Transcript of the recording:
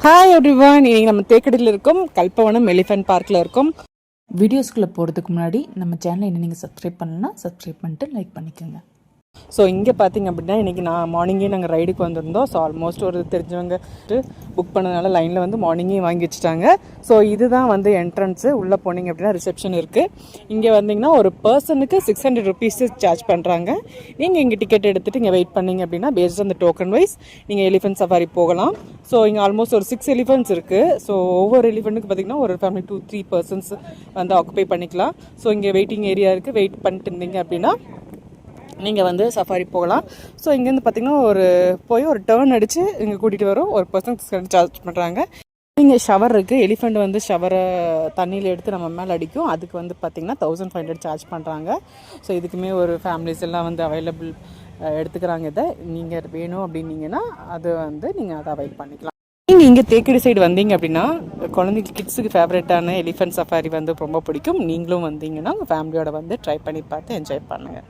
Hi everyone, இன்னைக்கு நம்ம தேக்கடியில் இருக்கோம். கல்பவனம் எலிஃபென்ட் பார்க்கில் இருக்கோம். வீடியோஸ்குள்ளே போகிறதுக்கு முன்னாடி நம்ம சேனலை இன்னும் நீங்கள் சப்ஸ்கிரைப் பண்ணலன்னா சப்ஸ்கிரைப் பண்ணிட்டு லைக் பண்ணிக்கோங்க. ஸோ இங்கே பார்த்திங்க அப்படின்னா இன்றைக்கி மார்னிங்கே நாங்கள் ரைடுக்கு வந்திருந்தோம். ஸோ ஆல்மோஸ்ட் ஒரு தெரிஞ்சவங்க புக் பண்ணதுனால லைனில் மார்னிங்கே வாங்கி வச்சுட்டாங்க. ஸோ இதுதான் என்ட்ரன்ஸு. உள்ளே போனீங்க அப்படின்னா ரிசப்ஷன் இருக்குது. இங்கே வந்தீங்கன்னா ஒரு பர்சனுக்கு 600 ருபீஸ் சார்ஜ் பண்ணுறாங்க. நீங்கள் இங்கே டிக்கெட் எடுத்துகிட்டு இங்கே வெயிட் பண்ணிங்க அப்படின்னா பேஸ்ட் அந்த டோக்கன் வைஸ் நீங்கள் எலிஃபென்ட் சஃபாரி போகலாம். ஸோ இங்கே ஆல்மோஸ்ட் ஒரு 6 எலிஃபென்ட்ஸ் இருக்குது. ஸோ ஒவ்வொரு எலிஃபெண்ட்டுக்கு பார்த்திங்கன்னா ஒரு ஃபேமிலி 2-3 பர்சன்ஸ் ஆக்குபை பண்ணிக்கலாம். ஸோ இங்கே வெயிட்டிங் ஏரியா இருக்குது. வெயிட் பண்ணிட்டு இருந்தீங்க அப்படின்னா நீங்கள் சஃபாரி போகலாம். ஸோ இங்கேருந்து பார்த்திங்கன்னா ஒரு டேர்ன் அடித்து இங்கே கூட்டிகிட்டு வரும். ஒரு பர்சன் சார்ஜ் பண்ணுறாங்க. இங்கே ஷவர் இருக்குது. எலிஃபெண்ட் ஷவரை தண்ணியில் எடுத்து நம்ம மேலே அடிக்கும். அதுக்கு பார்த்திங்கன்னா 1500 சார்ஜ் பண்ணுறாங்க. ஸோ இதுக்குமே ஒரு ஃபேமிலிஸ் எல்லாம் அவைலபிள் எடுத்துக்கிறாங்க. இதை நீங்கள் வேணும் அப்படின்னீங்கன்னா அது நீங்கள் அதை அவைல் பண்ணிக்கலாம். நீங்கள் இங்கே தேக்கடி சைடு வந்தீங்க அப்படின்னா குழந்தைக்கு கிட்ஸுக்கு ஃபேவரட்டான எலிஃபென்ட் சஃபாரி ரொம்ப பிடிக்கும். நீங்களும் வந்தீங்கன்னா உங்கள் ஃபேமிலியோட ட்ரை பண்ணி பார்த்து என்ஜாய் பண்ணுங்கள்.